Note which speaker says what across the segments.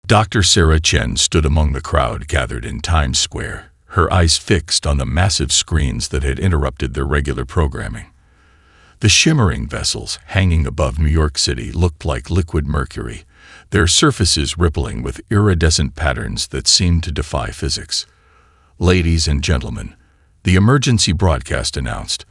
Speaker 1: Dr. Sarah Chen stood among the crowd gathered in Times Square, her eyes fixed on the massive screens that had interrupted their regular programming. The shimmering vessels hanging above New York City looked like liquid mercury, their surfaces rippling with iridescent patterns that seemed to defy physics. "Ladies and gentlemen," the emergency broadcast announced,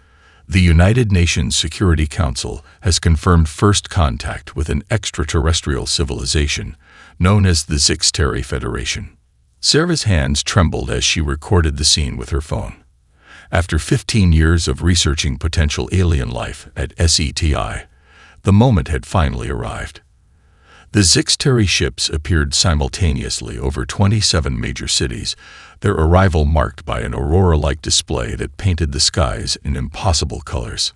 Speaker 1: "the United Nations Security Council has confirmed first contact with an extraterrestrial civilization known as the Zixteri Federation." Sarah's hands trembled as she recorded the scene with her phone. After 15 years of researching potential alien life at SETI, the moment had finally arrived. The Zixteri ships appeared simultaneously over 27 major cities, their arrival marked by an aurora-like display that painted the skies in impossible colors.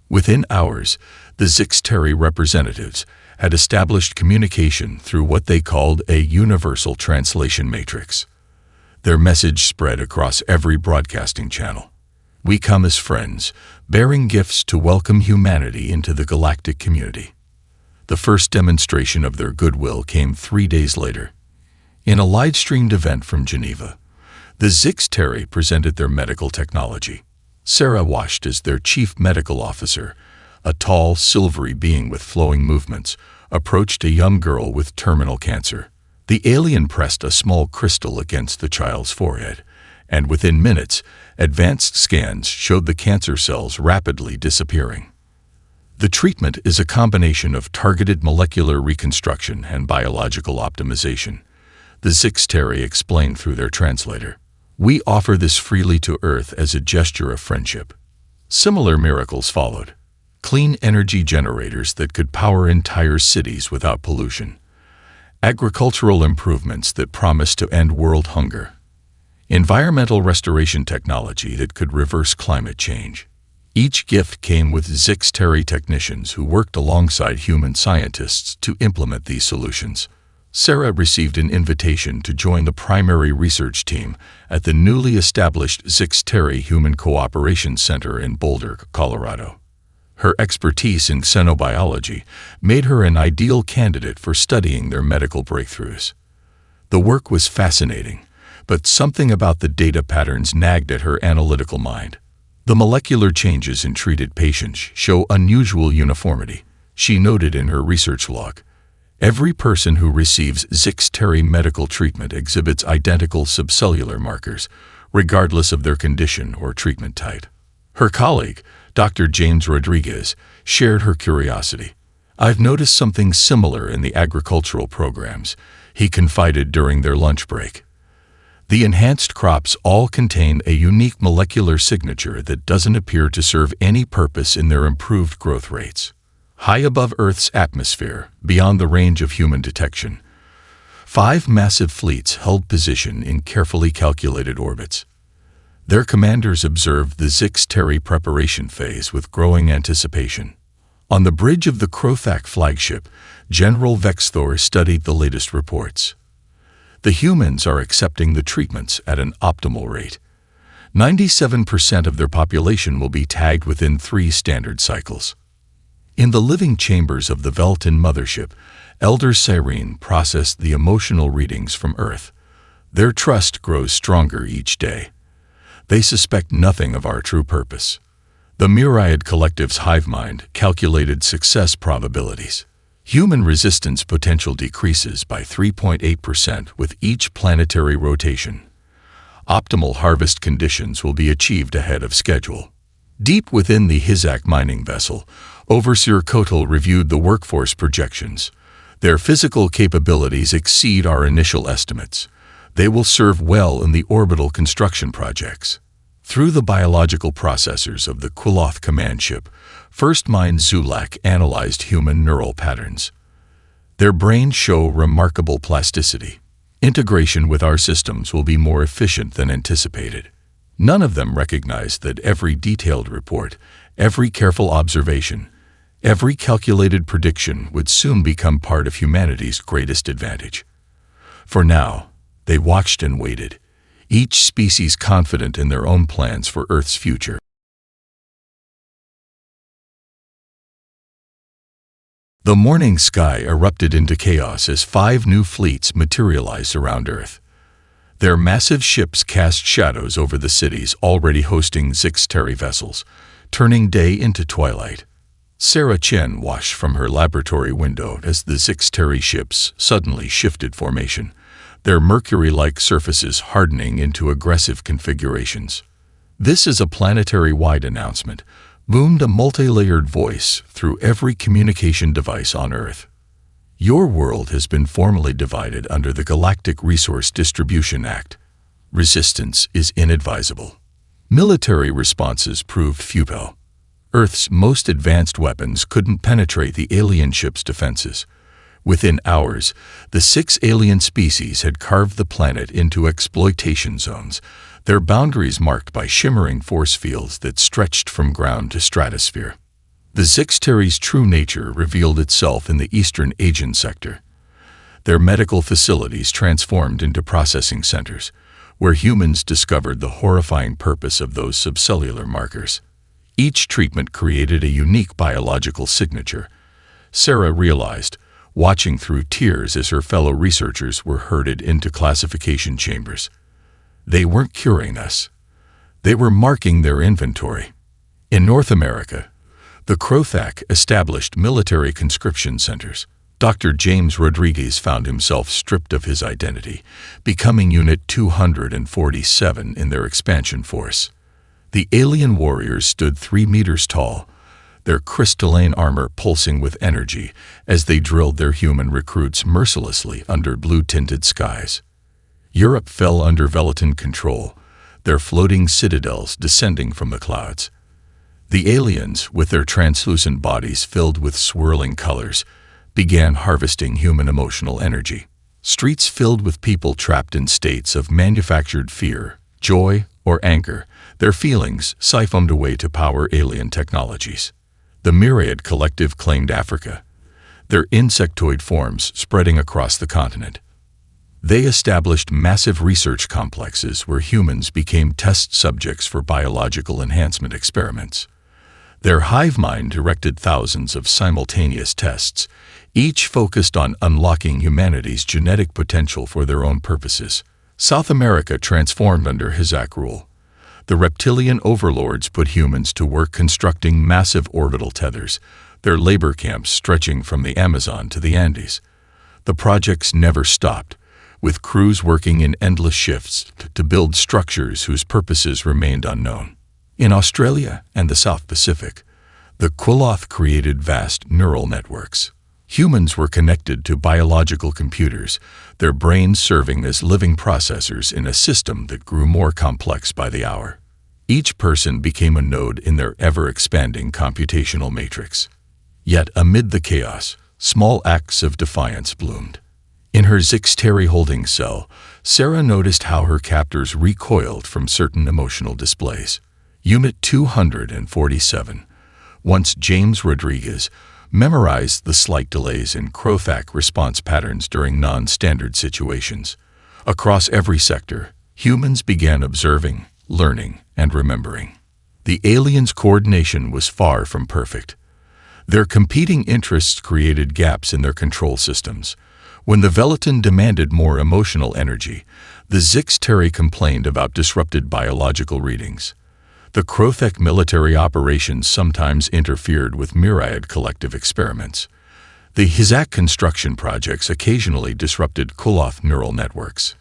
Speaker 1: Within hours, the Zixteri representatives had established communication through what they called a universal translation matrix. Their message spread across every broadcasting channel. "We come as friends, bearing gifts to welcome humanity into the galactic community." The first demonstration of their goodwill came 3 days later. In a live-streamed event from Geneva, the Zixteri presented their medical technology. Sarah watched as their chief medical officer, a tall, silvery being with flowing movements, approached a young girl with terminal cancer. The alien pressed a small crystal against the child's forehead, and within minutes, advanced scans showed the cancer cells rapidly disappearing. The treatment is a combination of targeted molecular reconstruction and biological optimization, the Zixteri explained through their translator. "We offer this freely to Earth as a gesture of friendship." Similar miracles followed. Clean energy generators that could power entire cities without pollution. Agricultural improvements that promised to end world hunger. Environmental restoration technology that could reverse climate change. Each gift came with Zixteri technicians who worked alongside human scientists to implement these solutions. Sarah received an invitation to join the primary research team at the newly established Zixteri Human Cooperation Center in Boulder, Colorado. Her expertise in xenobiology made her an ideal candidate for studying their medical breakthroughs. The work was fascinating, but something about the data patterns nagged at her analytical mind. The molecular changes in treated patients show unusual uniformity, she noted in her research log. Every person who receives Zixteri medical treatment exhibits identical subcellular markers, regardless of their condition or treatment type. Her colleague, Dr. James Rodriguez, shared her curiosity. "I've noticed something similar in the agricultural programs," he confided during their lunch break. "The enhanced crops all contain a unique molecular signature that doesn't appear to serve any purpose in their improved growth rates." High above Earth's atmosphere, beyond the range of human detection, 5 massive fleets held position in carefully calculated orbits. Their commanders observed the Zixteri preparation phase with growing anticipation. On the bridge of the Krothak flagship, General Vexthor studied the latest reports. "The humans are accepting the treatments at an optimal rate. 97% of their population will be tagged within 3 standard cycles." In the living chambers of the Velton mothership, Elder Cyrene processed the emotional readings from Earth. Their trust grows stronger each day. They suspect nothing of our true purpose. The Myriad Collective's hive mind calculated success probabilities. Human resistance potential decreases by 3.8% with each planetary rotation. Optimal harvest conditions will be achieved ahead of schedule. Deep within the Hizak mining vessel, Overseer Kotal reviewed the workforce projections. Their physical capabilities exceed our initial estimates. They will serve well in the orbital construction projects. Through the biological processors of the Quiloth command ship, First Mind Zulak analyzed human neural patterns. Their brains show remarkable plasticity. Integration with our systems will be more efficient than anticipated. None of them recognized that every detailed report, every careful observation, every calculated prediction would soon become part of humanity's greatest advantage. For now, they watched and waited, each species confident in their own plans for Earth's future. The morning sky erupted into chaos as 5 new fleets materialized around Earth. Their massive ships cast shadows over the cities already hosting Zixteri vessels, turning day into twilight. Sarah Chen watched from her laboratory window as the Zixteri ships suddenly shifted formation, their mercury-like surfaces hardening into aggressive configurations. "This is a planetary-wide announcement," boomed a multi-layered voice through every communication device on Earth. "Your world has been formally divided under the Galactic Resource Distribution Act. Resistance is inadvisable." Military responses proved futile. Earth's most advanced weapons couldn't penetrate the alien ship's defenses. Within hours, the 6 alien species had carved the planet into exploitation zones, their boundaries marked by shimmering force fields that stretched from ground to stratosphere. The Zixteri's true nature revealed itself in the eastern Asian sector. Their medical facilities transformed into processing centers, where humans discovered the horrifying purpose of those subcellular markers. Each treatment created a unique biological signature. Sarah realized, watching through tears as her fellow researchers were herded into classification chambers. They weren't curing us. They were marking their inventory. In North America, the CROTHAC established military conscription centers. Dr. James Rodriguez found himself stripped of his identity, becoming Unit 247 in their expansion force. The alien warriors stood 3 meters tall, their crystalline armor pulsing with energy as they drilled their human recruits mercilessly under blue-tinted skies. Europe fell under Velatin control, their floating citadels descending from the clouds. The aliens, with their translucent bodies filled with swirling colors, began harvesting human emotional energy. Streets filled with people trapped in states of manufactured fear, joy, or anger, their feelings siphoned away to power alien technologies. The Myriad Collective claimed Africa, their insectoid forms spreading across the continent. They established massive research complexes where humans became test subjects for biological enhancement experiments. Their hive mind directed thousands of simultaneous tests, each focused on unlocking humanity's genetic potential for their own purposes. South America transformed under Hizak rule. The reptilian overlords put humans to work constructing massive orbital tethers, their labor camps stretching from the Amazon to the Andes. The projects never stopped, with crews working in endless shifts to build structures whose purposes remained unknown. In Australia and the South Pacific, the Quilloth created vast neural networks. Humans were connected to biological computers, their brains serving as living processors in a system that grew more complex by the hour. Each person became a node in their ever-expanding computational matrix. Yet amid the chaos, small acts of defiance bloomed. In her Zixteri holding cell, Sarah noticed how her captors recoiled from certain emotional displays. Unit 247, once James Rodriguez, memorized the slight delays in CROTHAC response patterns during non-standard situations. Across every sector, humans began observing, learning, and remembering. The aliens' coordination was far from perfect. Their competing interests created gaps in their control systems. When the Velatin demanded more emotional energy, the Zixteri complained about disrupted biological readings. The CROTHAC military operations sometimes interfered with Myriad collective experiments. The Hizak construction projects occasionally disrupted Quilloth neural networks.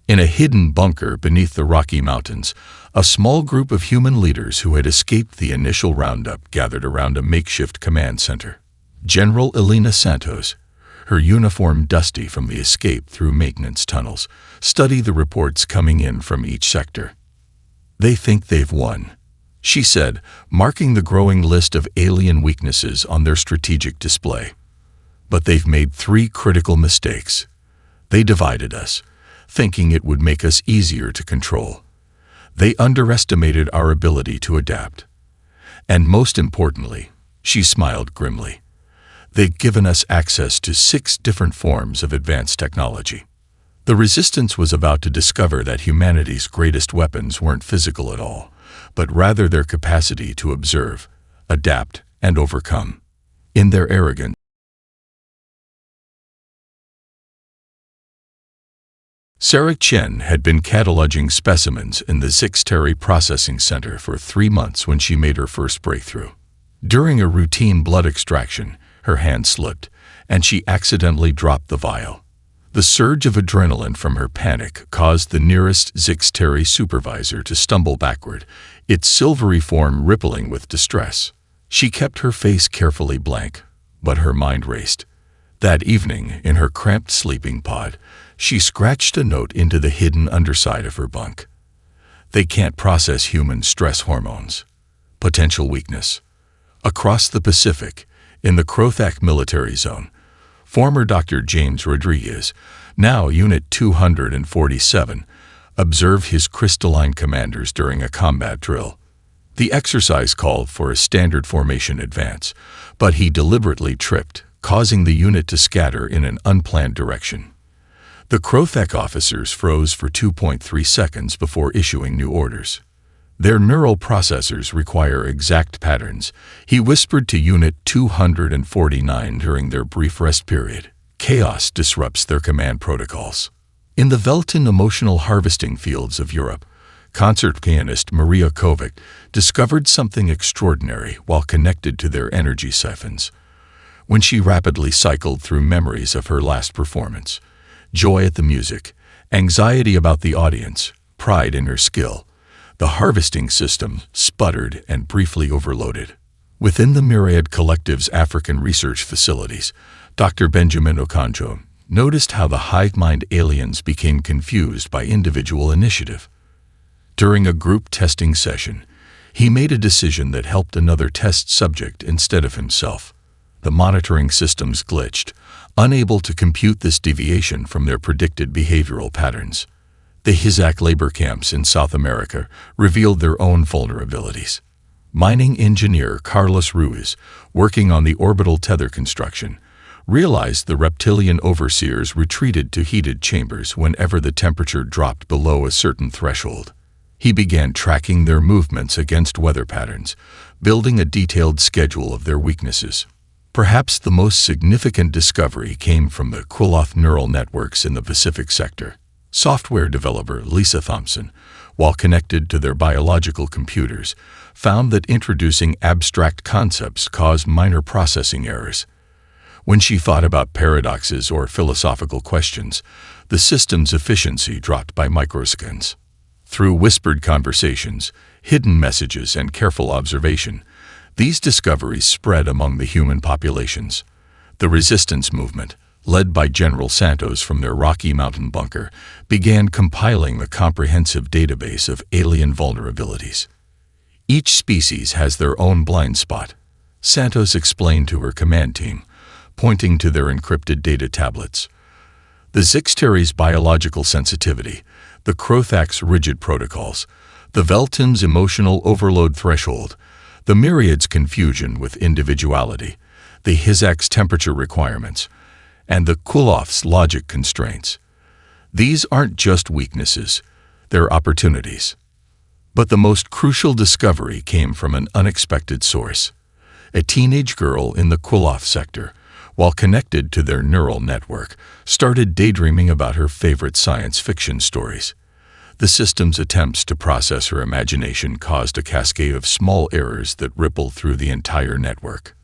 Speaker 1: In a hidden bunker beneath the Rocky Mountains, a small group of human leaders who had escaped the initial roundup gathered around a makeshift command center. General Elena Santos, her uniform dusty from the escape through maintenance tunnels, studied the reports coming in from each sector. "They think they've won," she said, marking the growing list of alien weaknesses on their strategic display. "But they've made 3 critical mistakes. They divided us, thinking it would make us easier to control. They underestimated our ability to adapt. And most importantly," she smiled grimly, "they've given us access to 6 different forms of advanced technology." The resistance was about to discover that humanity's greatest weapons weren't physical at all, but rather their capacity to observe, adapt, and overcome. In their arrogance, Sarah Chen had been cataloging specimens in the Zixteri Processing Center for 3 months when she made her first breakthrough. During a routine blood extraction, her hand slipped, and she accidentally dropped the vial. The surge of adrenaline from her panic caused the nearest Zixteri supervisor to stumble backward, its silvery form rippling with distress. She kept her face carefully blank, but her mind raced. That evening, in her cramped sleeping pod, she scratched a note into the hidden underside of her bunk. They can't process human stress hormones. Potential weakness. Across the Pacific, in the Crothak military zone, former Dr. James Rodriguez, now Unit 247, observed his crystalline commanders during a combat drill. The exercise called for a standard formation advance, but he deliberately tripped, causing the unit to scatter in an unplanned direction. The Crothak officers froze for 2.3 seconds before issuing new orders. Their neural processors require exact patterns, he whispered to Unit 249 during their brief rest period. Chaos disrupts their command protocols. In the Velten emotional harvesting fields of Europe, concert pianist Maria Kovac discovered something extraordinary while connected to their energy siphons. When she rapidly cycled through memories of her last performance, joy at the music, anxiety about the audience, pride in her skill, the harvesting system sputtered and briefly overloaded. Within the Myriad Collective's African research facilities, Dr. Benjamin Okonjo noticed how the hive-mind aliens became confused by individual initiative. During a group testing session, he made a decision that helped another test subject instead of himself. The monitoring systems glitched, unable to compute this deviation from their predicted behavioral patterns. The HFY labor camps in South America revealed their own vulnerabilities. Mining engineer Carlos Ruiz, working on the orbital tether construction, realized the reptilian overseers retreated to heated chambers whenever the temperature dropped below a certain threshold. He began tracking their movements against weather patterns, building a detailed schedule of their weaknesses. Perhaps the most significant discovery came from the Quilloth neural networks in the Pacific sector. Software developer Lisa Thompson, while connected to their biological computers, found that introducing abstract concepts caused minor processing errors. When she thought about paradoxes or philosophical questions, the system's efficiency dropped by microseconds. Through whispered conversations, hidden messages, and careful observation, these discoveries spread among the human populations. The resistance movement, led by General Santos from their Rocky Mountain bunker, began compiling the comprehensive database of alien vulnerabilities. Each species has their own blind spot, Santos explained to her command team, pointing to their encrypted data tablets. The Zixteri's biological sensitivity, the Crothak's rigid protocols, the Velten's emotional overload threshold, the Myriad's confusion with individuality, the HFY's temperature requirements, and the Quilloth's logic constraints. These aren't just weaknesses, they're opportunities. But the most crucial discovery came from an unexpected source. A teenage girl in the Quilloth sector, while connected to their neural network, started daydreaming about her favorite science fiction stories. The system's attempts to process her imagination caused a cascade of small errors that rippled through the entire network.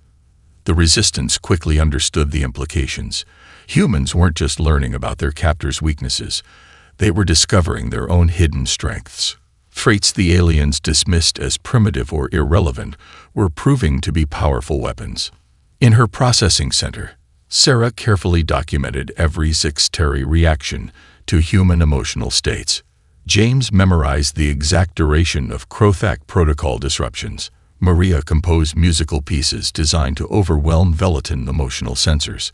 Speaker 1: The resistance quickly understood the implications. Humans weren't just learning about their captors' weaknesses, they were discovering their own hidden strengths. Traits the aliens dismissed as primitive or irrelevant were proving to be powerful weapons. In her processing center, Sarah carefully documented every Zixteri reaction to human emotional states. James memorized the exact duration of Crothak protocol disruptions. Maria composed musical pieces designed to overwhelm Velten emotional sensors.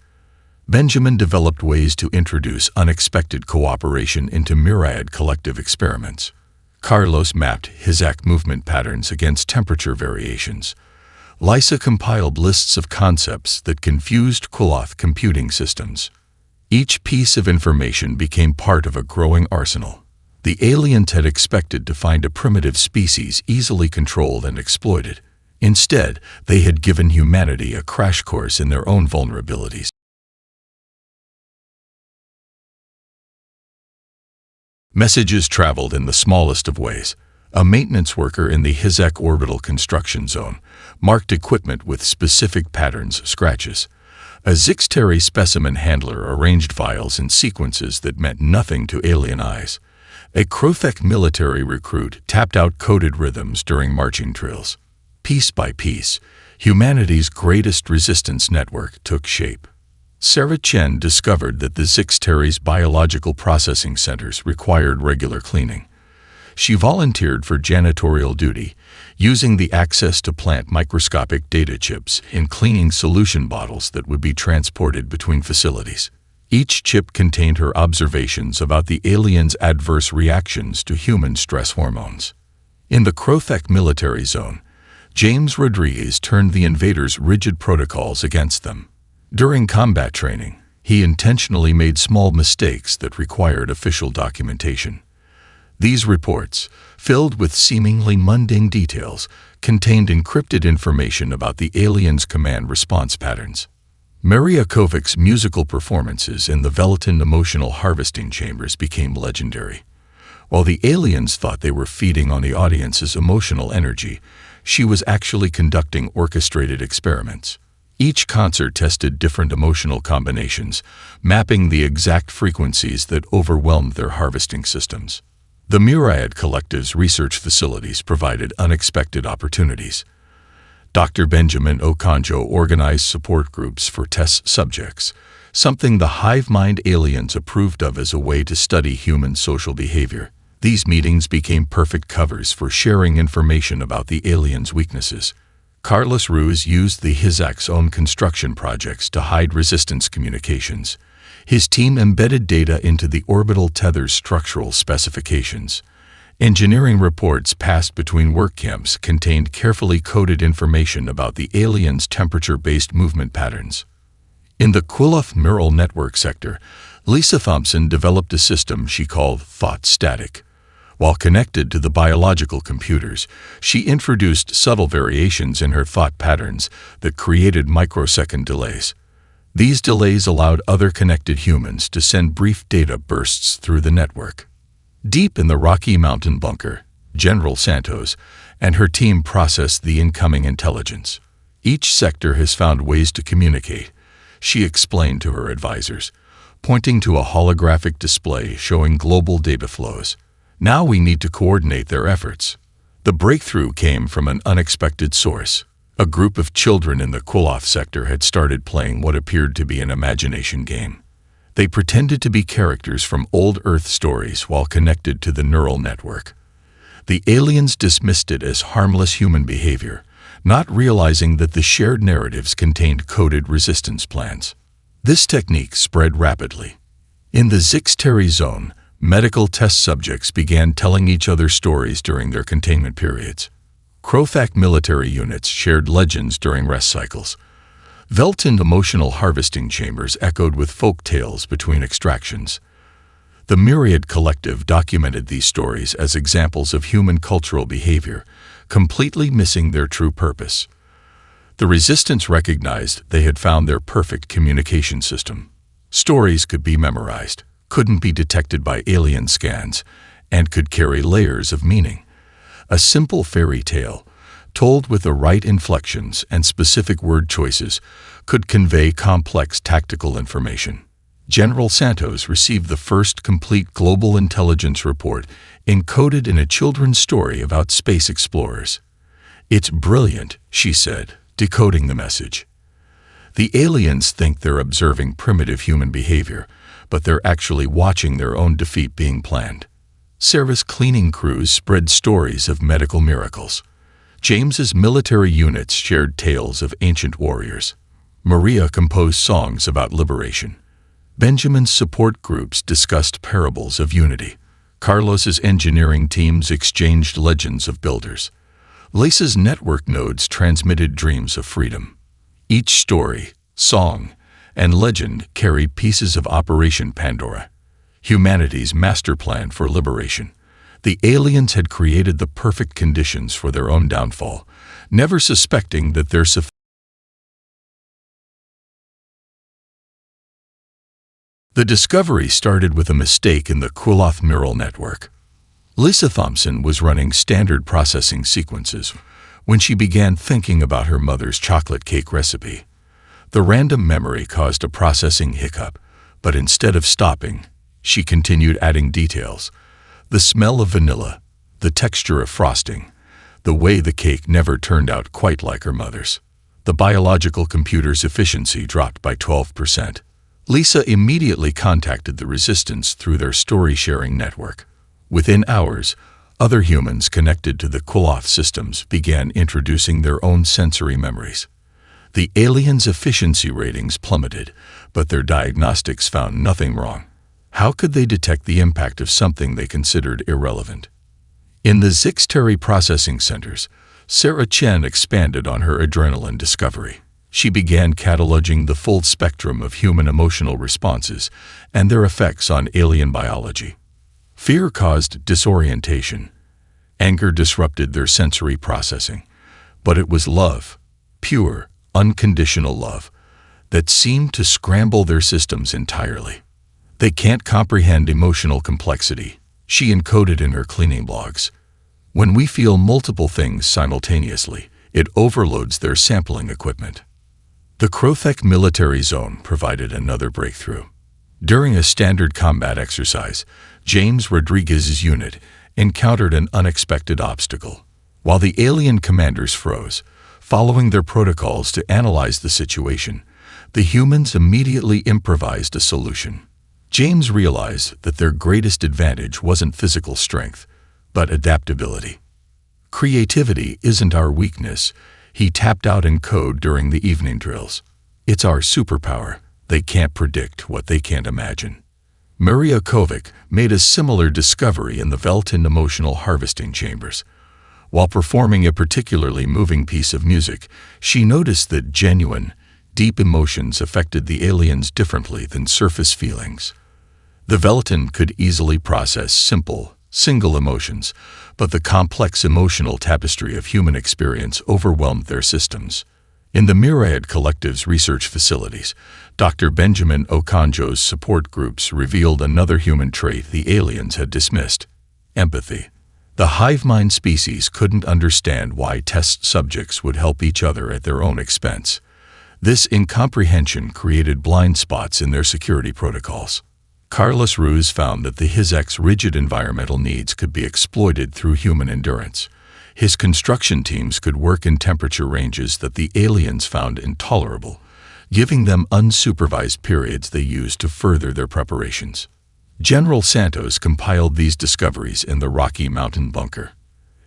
Speaker 1: Benjamin developed ways to introduce unexpected cooperation into myriad collective experiments. Carlos mapped HFY movement patterns against temperature variations. Lisa compiled lists of concepts that confused Quilloth computing systems. Each piece of information became part of a growing arsenal. The aliens had expected to find a primitive species easily controlled and exploited. Instead, they had given humanity a crash course in their own vulnerabilities. Messages traveled in the smallest of ways. A maintenance worker in the HFY orbital construction zone marked equipment with specific patterns, scratches. A Zixteri specimen handler arranged files in sequences that meant nothing to alien eyes. A Krothek military recruit tapped out coded rhythms during marching drills. Piece by piece, humanity's greatest resistance network took shape. Sarah Chen discovered that the Zixteri's biological processing centers required regular cleaning. She volunteered for janitorial duty, using the access to plant microscopic data chips in cleaning solution bottles that would be transported between facilities. Each chip contained her observations about the aliens' adverse reactions to human stress hormones. In the Krothek military zone, James Rodriguez turned the invaders' rigid protocols against them. During combat training, he intentionally made small mistakes that required official documentation. These reports, filled with seemingly mundane details, contained encrypted information about the aliens' command response patterns. Maria Kovic's musical performances in the Velatin emotional harvesting chambers became legendary. While the aliens thought they were feeding on the audience's emotional energy, she was actually conducting orchestrated experiments. Each concert tested different emotional combinations, mapping the exact frequencies that overwhelmed their harvesting systems. The Myriad Collective's research facilities provided unexpected opportunities. Dr. Benjamin Okonjo organized support groups for test subjects, something the hive mind aliens approved of as a way to study human social behavior. These meetings became perfect covers for sharing information about the aliens' weaknesses. Carlos Ruiz used the HFY's own construction projects to hide resistance communications. His team embedded data into the orbital tether's structural specifications. Engineering reports passed between work camps contained carefully coded information about the aliens' temperature-based movement patterns. In the Quilluff neural network sector, Lisa Thompson developed a system she called Thought Static. While connected to the biological computers, she introduced subtle variations in her thought patterns that created microsecond delays. These delays allowed other connected humans to send brief data bursts through the network. Deep in the Rocky Mountain bunker, General Santos and her team processed the incoming intelligence. Each sector has found ways to communicate, she explained to her advisors, pointing to a holographic display showing global data flows. Now we need to coordinate their efforts. The breakthrough came from an unexpected source. A group of children in the Quilluff sector had started playing what appeared to be an imagination game. They pretended to be characters from old Earth stories while connected to the neural network. The aliens dismissed it as harmless human behavior, not realizing that the shared narratives contained coded resistance plans. This technique spread rapidly. In the Zixteri zone, medical test subjects began telling each other stories during their containment periods. Krothak military units shared legends during rest cycles. Velton emotional harvesting chambers echoed with folk tales between extractions. The Myriad Collective documented these stories as examples of human cultural behavior, completely missing their true purpose. The resistance recognized they had found their perfect communication system. Stories could be memorized, couldn't be detected by alien scans, and could carry layers of meaning. A simple fairy tale, told with the right inflections and specific word choices, could convey complex tactical information. General Santos received the first complete global intelligence report encoded in a children's story about space explorers. "It's brilliant," she said, decoding the message. The aliens think they're observing primitive human behavior, but they're actually watching their own defeat being planned. Sarah's cleaning crews spread stories of medical miracles. James's military units shared tales of ancient warriors. Maria composed songs about liberation. Benjamin's support groups discussed parables of unity. Carlos's engineering teams exchanged legends of builders. Lisa's network nodes transmitted dreams of freedom. Each story, song, and legend carried pieces of Operation Pandora, humanity's master plan for liberation. The aliens had created the perfect conditions for their own downfall, never suspecting that their The discovery started with a mistake in the Quilloth neural network. Lisa Thompson was running standard processing sequences when she began thinking about her mother's chocolate cake recipe. The random memory caused a processing hiccup, but instead of stopping, she continued adding details. The smell of vanilla, the texture of frosting, the way the cake never turned out quite like her mother's. The biological computer's efficiency dropped by 12%. Lisa immediately contacted the Resistance through their story-sharing network. Within hours, other humans connected to the Quilloth systems began introducing their own sensory memories. The aliens' efficiency ratings plummeted, but their diagnostics found nothing wrong. How could they detect the impact of something they considered irrelevant? In the Zixteri processing centers, Sarah Chen expanded on her adrenaline discovery. She began cataloging the full spectrum of human emotional responses and their effects on alien biology. Fear caused disorientation. Anger disrupted their sensory processing. But it was love, pure, unconditional love, that seemed to scramble their systems entirely. They can't comprehend emotional complexity, she encoded in her cleaning logs. When we feel multiple things simultaneously, it overloads their sampling equipment. The Krothek military zone provided another breakthrough. During a standard combat exercise, James Rodriguez's unit encountered an unexpected obstacle. While the alien commanders froze, following their protocols to analyze the situation, the humans immediately improvised a solution. James realized that their greatest advantage wasn't physical strength, but adaptability. Creativity isn't our weakness, he tapped out in code during the evening drills. It's our superpower. They can't predict what they can't imagine. Maria Kovic made a similar discovery in the Velton emotional harvesting chambers. While performing a particularly moving piece of music, she noticed that genuine, deep emotions affected the aliens differently than surface feelings. The Velton could easily process simple, single emotions, but the complex emotional tapestry of human experience overwhelmed their systems. In the Myriad Collective's research facilities, Dr. Benjamin Okonjo's support groups revealed another human trait the aliens had dismissed: empathy. The hive mind species couldn't understand why test subjects would help each other at their own expense. This incomprehension created blind spots in their security protocols. Carlos Ruiz found that the HFY's rigid environmental needs could be exploited through human endurance. His construction teams could work in temperature ranges that the aliens found intolerable, giving them unsupervised periods they used to further their preparations. General Santos compiled these discoveries in the Rocky Mountain bunker.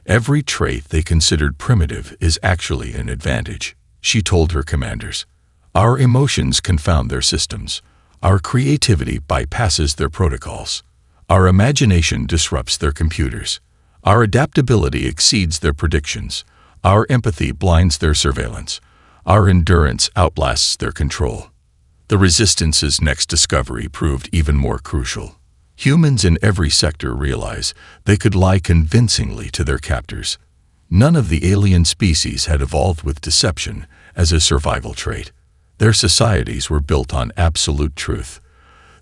Speaker 1: Every trait they considered primitive is actually an advantage, she told her commanders. Our emotions confound their systems. Our creativity bypasses their protocols. Our imagination disrupts their computers. Our adaptability exceeds their predictions. Our empathy blinds their surveillance. Our endurance outlasts their control. The Resistance's next discovery proved even more crucial. Humans in every sector realize they could lie convincingly to their captors. None of the alien species had evolved with deception as a survival trait. Their societies were built on absolute truth.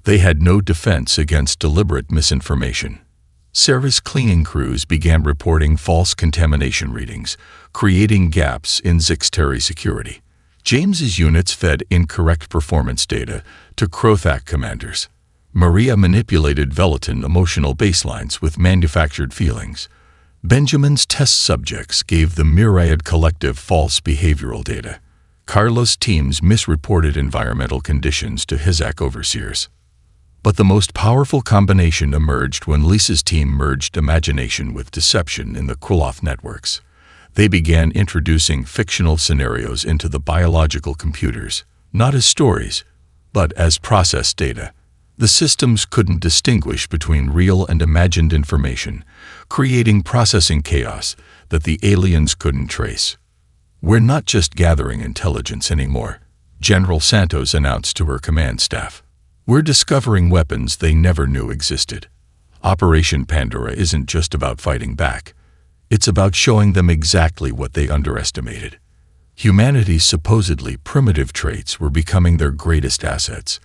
Speaker 1: They had no defense against deliberate misinformation. Sarah's cleaning crews began reporting false contamination readings, creating gaps in Zixteri security. James's units fed incorrect performance data to Krothak commanders. Maria manipulated Velton emotional baselines with manufactured feelings. Benjamin's test subjects gave the Myriad Collective false behavioral data. Carlos' teams misreported environmental conditions to HFY overseers. But the most powerful combination emerged when Lisa's team merged imagination with deception in the Quilloth networks. They began introducing fictional scenarios into the biological computers, not as stories, but as processed data. The systems couldn't distinguish between real and imagined information, creating processing chaos that the aliens couldn't trace. We're not just gathering intelligence anymore, General Santos announced to her command staff. We're discovering weapons they never knew existed. Operation Pandora isn't just about fighting back. It's about showing them exactly what they underestimated. Humanity's supposedly primitive traits were becoming their greatest assets.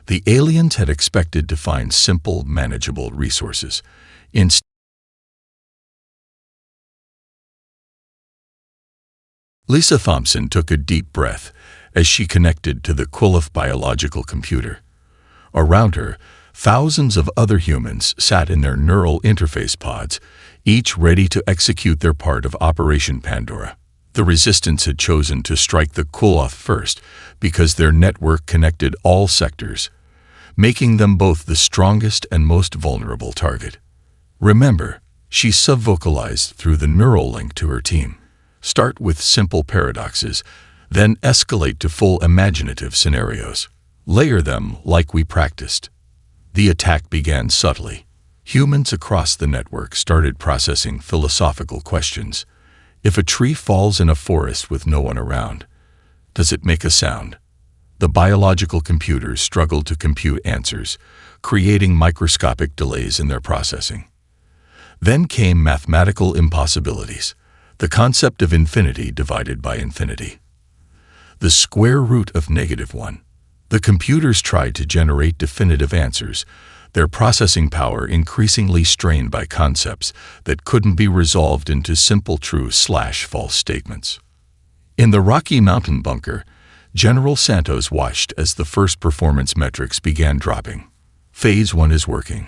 Speaker 1: The aliens had expected to find simple, manageable resources. Instead, Lisa Thompson took a deep breath as she connected to the Quilaf biological computer. Around her, thousands of other humans sat in their neural interface pods, each ready to execute their part of Operation Pandora. The Resistance had chosen to strike the Quilaf first because their network connected all sectors, making them both the strongest and most vulnerable target. Remember, she sub-vocalized through the neural link to her team. Start with simple paradoxes, then escalate to full imaginative scenarios. Layer them like we practiced. The attack began subtly. Humans across the network started processing philosophical questions. If a tree falls in a forest with no one around, does it make a sound? The biological computers struggled to compute answers, creating microscopic delays in their processing. Then came mathematical impossibilities, the concept of infinity divided by infinity. The square root of -1. The computers tried to generate definitive answers, their processing power increasingly strained by concepts that couldn't be resolved into simple true/false statements. In the Rocky Mountain bunker, General Santos watched as the first performance metrics began dropping. Phase 1 is working,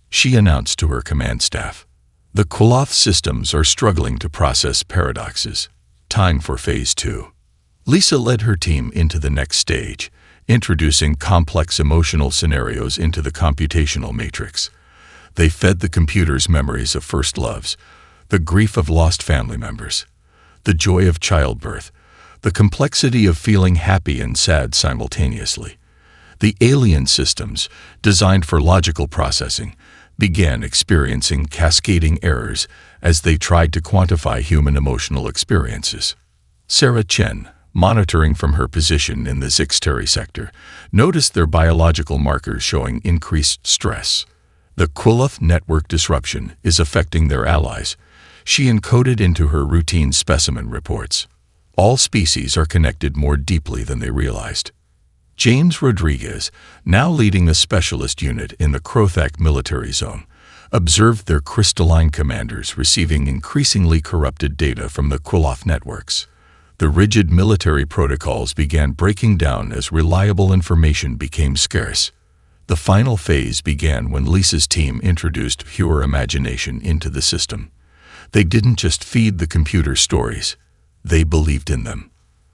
Speaker 1: she announced to her command staff. The Quilaf systems are struggling to process paradoxes. Time for Phase 2. Lisa led her team into the next stage, introducing complex emotional scenarios into the computational matrix. They fed the computers memories of first loves, the grief of lost family members, the joy of childbirth, the complexity of feeling happy and sad simultaneously. The alien systems, designed for logical processing, began experiencing cascading errors as they tried to quantify human emotional experiences. Sarah Chen, monitoring from her position in the Zixteri sector, noticed their biological markers showing increased stress. The Quilaf network disruption is affecting their allies, she encoded into her routine specimen reports. All species are connected more deeply than they realized. James Rodriguez, now leading a specialist unit in the Crothak military zone, observed their crystalline commanders receiving increasingly corrupted data from the Quilaf networks. The rigid military protocols began breaking down as reliable information became scarce. The final phase began when Lisa's team introduced pure imagination into the system. They didn't just feed the computer stories, they believed in them.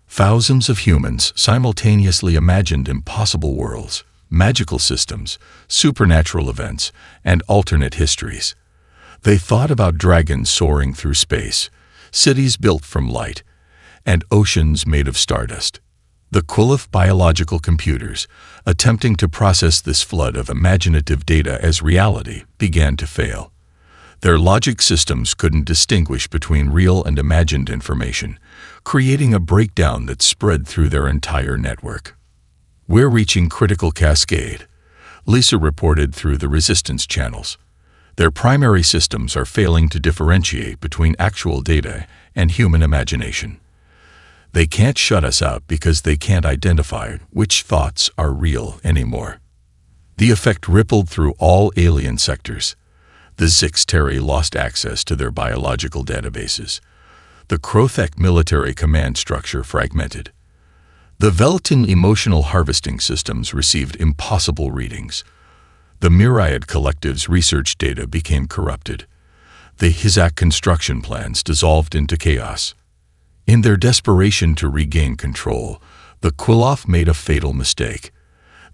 Speaker 1: Thousands of humans simultaneously imagined impossible worlds, magical systems, supernatural events, and alternate histories. They thought about dragons soaring through space, cities built from light, and oceans made of stardust. The Quilaf biological computers, attempting to process this flood of imaginative data as reality, began to fail. Their logic systems couldn't distinguish between real and imagined information, creating a breakdown that spread through their entire network. We're reaching critical cascade, Lisa reported through the resistance channels. Their primary systems are failing to differentiate between actual data and human imagination. They can't shut us out because they can't identify which thoughts are real anymore. The effect rippled through all alien sectors. The Zixteri lost access to their biological databases. The Crothak military command structure fragmented. The Velton emotional harvesting systems received impossible readings. The Myriad Collective's research data became corrupted. The Hizak construction plans dissolved into chaos. In their desperation to regain control, the Quilaf made a fatal mistake.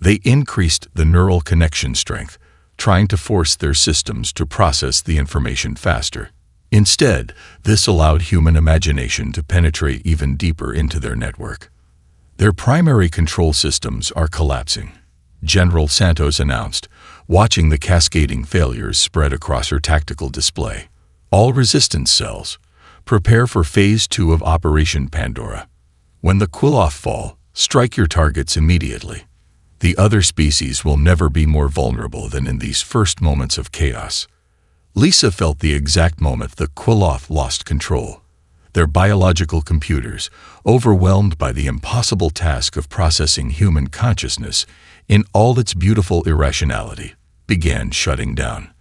Speaker 1: They increased the neural connection strength, trying to force their systems to process the information faster. Instead, this allowed human imagination to penetrate even deeper into their network. Their primary control systems are collapsing, General Santos announced, watching the cascading failures spread across her tactical display. All resistance cells, prepare for Phase 2 of Operation Pandora. When the Quilaf fall, strike your targets immediately. The other species will never be more vulnerable than in these first moments of chaos. Lisa felt the exact moment the Quilaf lost control. Their biological computers, overwhelmed by the impossible task of processing human consciousness, in all its beautiful irrationality, began shutting down.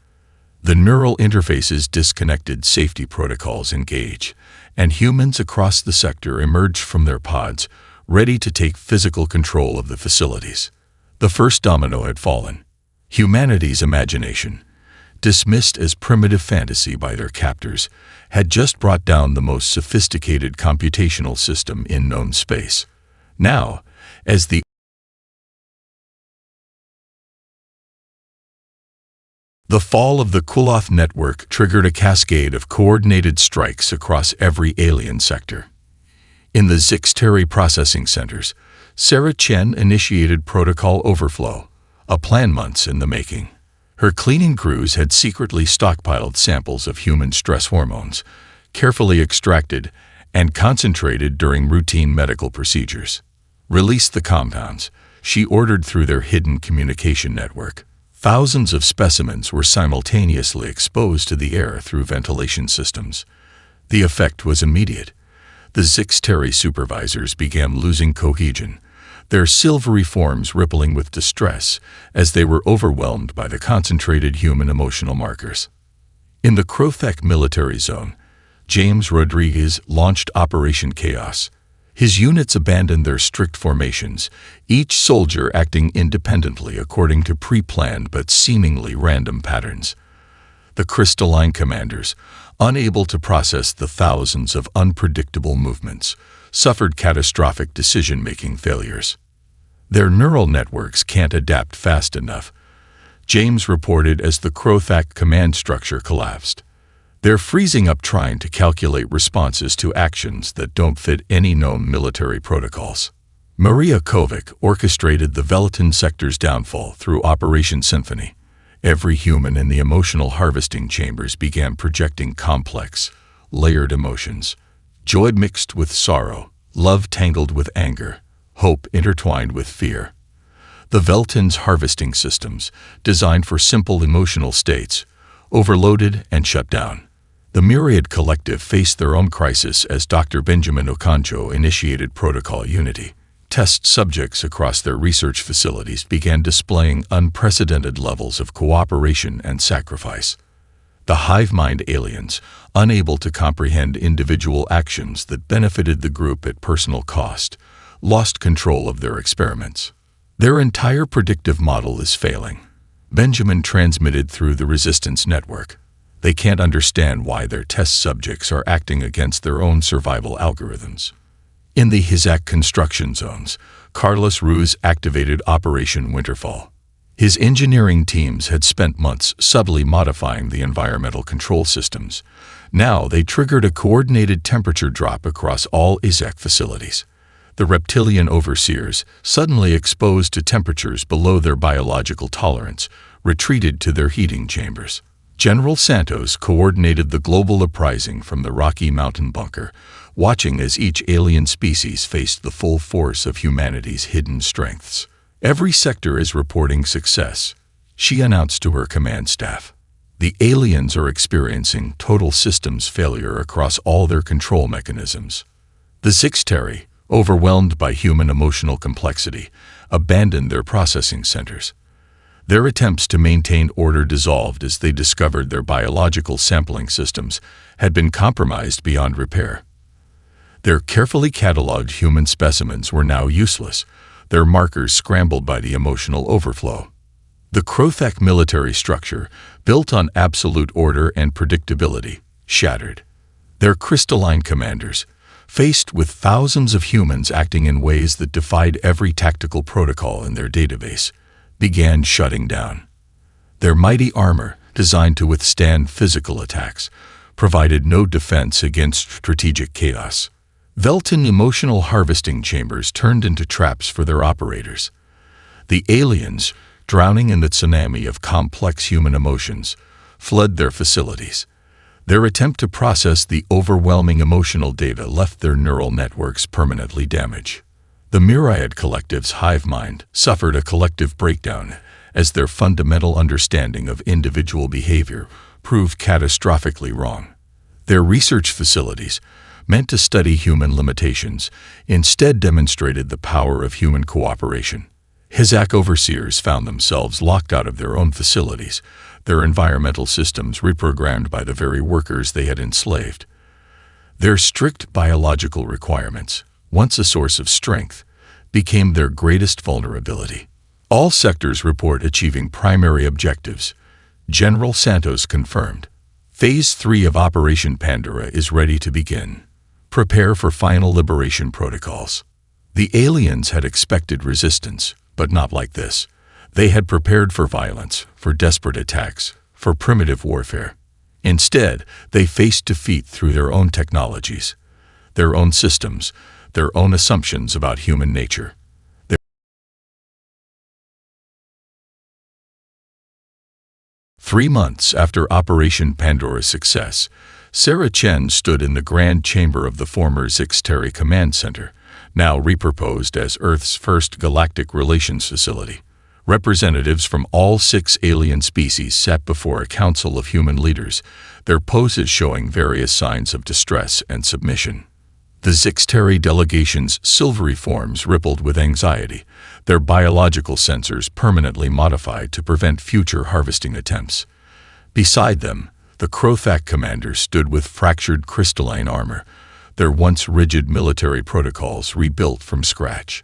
Speaker 1: The neural interfaces disconnected, safety protocols engaged, and humans across the sector emerged from their pods, ready to take physical control of the facilities. The first domino had fallen. Humanity's imagination, dismissed as primitive fantasy by their captors, had just brought down the most sophisticated computational system in known space. Now, as the fall of the Kuloth network triggered a cascade of coordinated strikes across every alien sector. In the Zixteri processing centers, Sarah Chen initiated protocol overflow, a plan months in the making. Her cleaning crews had secretly stockpiled samples of human stress hormones, carefully extracted and concentrated during routine medical procedures. Release the compounds, she ordered through their hidden communication network. Thousands of specimens were simultaneously exposed to the air through ventilation systems. The effect was immediate. The Zixteri supervisors began losing cohesion, their silvery forms rippling with distress as they were overwhelmed by the concentrated human emotional markers. In the Krothek military zone, James Rodriguez launched Operation Chaos. His units abandoned their strict formations, each soldier acting independently according to pre-planned but seemingly random patterns. The crystalline commanders, unable to process the thousands of unpredictable movements, suffered catastrophic decision-making failures. Their neural networks can't adapt fast enough, James reported as the Krothak command structure collapsed. They're freezing up trying to calculate responses to actions that don't fit any known military protocols. Maria Kovic orchestrated the Velatin sector's downfall through Operation Symphony. Every human in the emotional harvesting chambers began projecting complex, layered emotions. Joy mixed with sorrow, love tangled with anger, hope intertwined with fear. The Velatin's harvesting systems, designed for simple emotional states, overloaded and shut down. The Myriad Collective faced their own crisis as Dr. Benjamin Okonjo initiated Protocol Unity. Test subjects across their research facilities began displaying unprecedented levels of cooperation and sacrifice. The hive-mind aliens, unable to comprehend individual actions that benefited the group at personal cost, lost control of their experiments. Their entire predictive model is failing. Benjamin transmitted through the Resistance Network. They can't understand why their test subjects are acting against their own survival algorithms. In the Hizak construction zones, Carlos Ruz activated Operation Winterfall. His engineering teams had spent months subtly modifying the environmental control systems. Now they triggered a coordinated temperature drop across all Izek facilities. The reptilian overseers, suddenly exposed to temperatures below their biological tolerance, retreated to their heating chambers. General Santos coordinated the global uprising from the Rocky Mountain bunker, watching as each alien species faced the full force of humanity's hidden strengths. Every sector is reporting success, she announced to her command staff. The aliens are experiencing total systems failure across all their control mechanisms. The Zixteri, overwhelmed by human emotional complexity, abandoned their processing centers. Their attempts to maintain order dissolved as they discovered their biological sampling systems had been compromised beyond repair. Their carefully cataloged human specimens were now useless, their markers scrambled by the emotional overflow. The Krothak military structure, built on absolute order and predictability, shattered. Their crystalline commanders, faced with thousands of humans acting in ways that defied every tactical protocol in their database, began shutting down. Their mighty armor, designed to withstand physical attacks, provided no defense against strategic chaos. Velatin emotional harvesting chambers turned into traps for their operators. The aliens, drowning in the tsunami of complex human emotions, fled their facilities. Their attempt to process the overwhelming emotional data left their neural networks permanently damaged. The Myriad Collective's hive mind suffered a collective breakdown as their fundamental understanding of individual behavior proved catastrophically wrong. Their research facilities, meant to study human limitations, instead demonstrated the power of human cooperation. HFY overseers found themselves locked out of their own facilities, their environmental systems reprogrammed by the very workers they had enslaved. Their strict biological requirements, once a source of strength, became their greatest vulnerability. All sectors report achieving primary objectives. General Santos confirmed. Phase 3 of Operation Pandora is ready to begin. Prepare for final liberation protocols. The aliens had expected resistance, but not like this. They had prepared for violence, for desperate attacks, for primitive warfare. Instead, they faced defeat through their own technologies, their own systems, their own assumptions about human nature. 3 months after Operation Pandora's success, Sarah Chen stood in the grand chamber of the former Zixteri Command Center, now repurposed as Earth's first galactic relations facility. Representatives from all 6 alien species sat before a council of human leaders, their poses showing various signs of distress and submission. The Zixteri delegation's silvery forms rippled with anxiety, their biological sensors permanently modified to prevent future harvesting attempts. Beside them, the Krothak commanders stood with fractured crystalline armor, their once rigid military protocols rebuilt from scratch.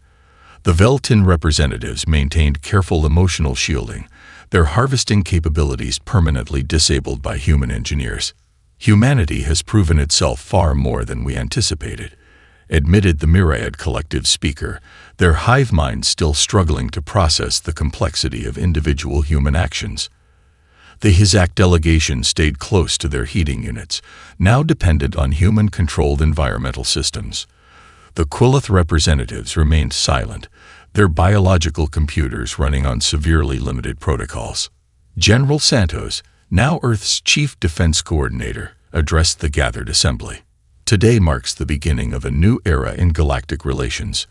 Speaker 1: The Veltin representatives maintained careful emotional shielding, their harvesting capabilities permanently disabled by human engineers. Humanity has proven itself far more than we anticipated, admitted the Myriad Collective speaker, their hive minds still struggling to process the complexity of individual human actions. The HFY delegation stayed close to their heating units, now dependent on human-controlled environmental systems. The Quillith representatives remained silent, their biological computers running on severely limited protocols. General Santos, now Earth's chief defense coordinator, addressed the gathered assembly. Today marks the beginning of a new era in galactic relations.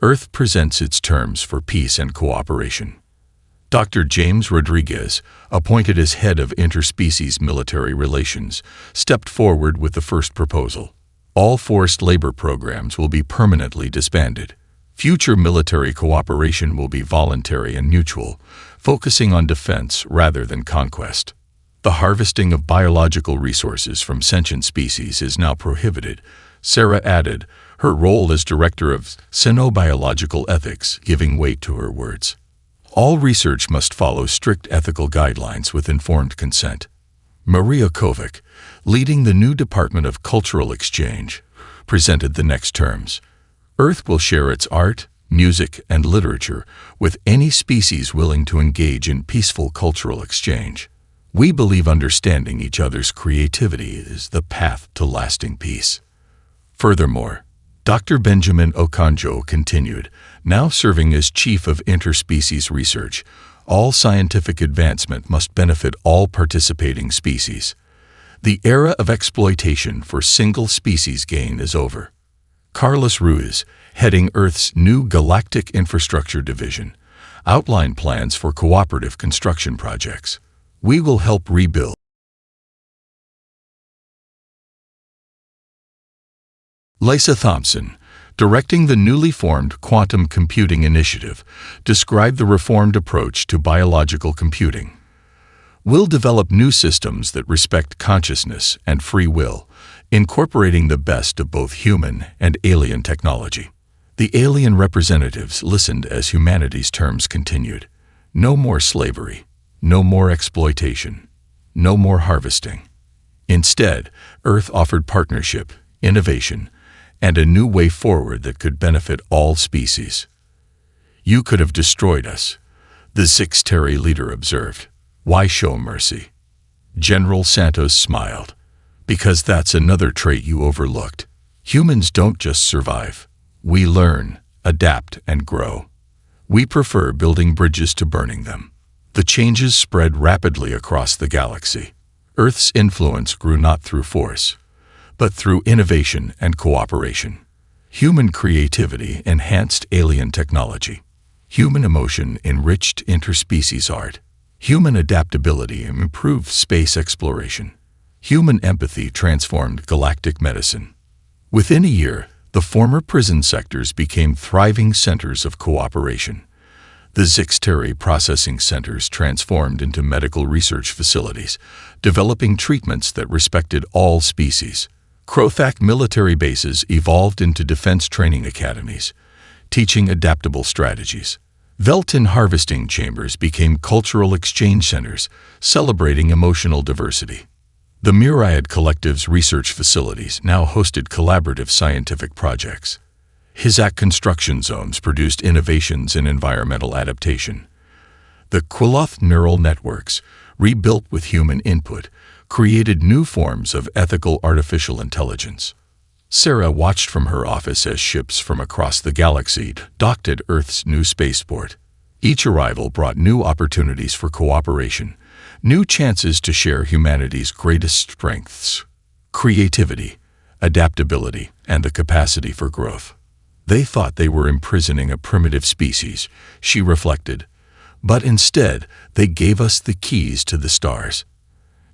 Speaker 1: Earth presents its terms for peace and cooperation. Dr. James Rodriguez, appointed as head of interspecies military relations, stepped forward with the first proposal. All forced labor programs will be permanently disbanded. Future military cooperation will be voluntary and mutual, focusing on defense rather than conquest. The harvesting of biological resources from sentient species is now prohibited, Sarah added, her role as director of Xenobiological Ethics giving weight to her words. All research must follow strict ethical guidelines with informed consent. Maria Kovac, leading the new Department of Cultural Exchange, presented the next terms. Earth will share its art, music, and literature with any species willing to engage in peaceful cultural exchange. We believe understanding each other's creativity is the path to lasting peace. Furthermore, Dr. Benjamin Okonjo continued, now serving as Chief of Interspecies Research, all scientific advancement must benefit all participating species. The era of exploitation for single species gain is over. Carlos Ruiz, heading Earth's new Galactic Infrastructure Division, outlined plans for cooperative construction projects. We will help rebuild. Lisa Thompson, directing the newly formed Quantum Computing Initiative, described the reformed approach to biological computing. We'll develop new systems that respect consciousness and free will, incorporating the best of both human and alien technology. The alien representatives listened as humanity's terms continued. No more slavery, no more exploitation, no more harvesting. Instead, Earth offered partnership, innovation, and a new way forward that could benefit all species. You could have destroyed us, the Zixteri leader observed. Why show mercy? General Santos smiled. Because that's another trait you overlooked. Humans don't just survive. We learn, adapt, and grow. We prefer building bridges to burning them. The changes spread rapidly across the galaxy. Earth's influence grew not through force, but through innovation and cooperation. Human creativity enhanced alien technology. Human emotion enriched interspecies art. Human adaptability improved space exploration. Human empathy transformed galactic medicine. Within a year, the former prison sectors became thriving centers of cooperation. The Zixteri processing centers transformed into medical research facilities, developing treatments that respected all species. Krothak military bases evolved into defense training academies, teaching adaptable strategies. Veltin harvesting chambers became cultural exchange centers, celebrating emotional diversity. The Myriad Collective's research facilities now hosted collaborative scientific projects. Hizak construction zones produced innovations in environmental adaptation. The Quiloth neural networks, rebuilt with human input, created new forms of ethical artificial intelligence. Sarah watched from her office as ships from across the galaxy docked at Earth's new spaceport. Each arrival brought new opportunities for cooperation, new chances to share humanity's greatest strengths: creativity, adaptability, and the capacity for growth. They thought they were imprisoning a primitive species, she reflected, but instead they gave us the keys to the stars.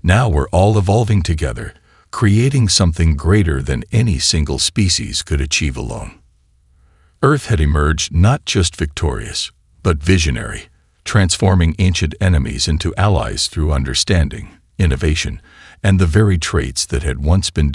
Speaker 1: Now we're all evolving together, creating something greater than any single species could achieve alone. Earth had emerged not just victorious, but visionary, transforming ancient enemies into allies through understanding, innovation, and the very traits that had once been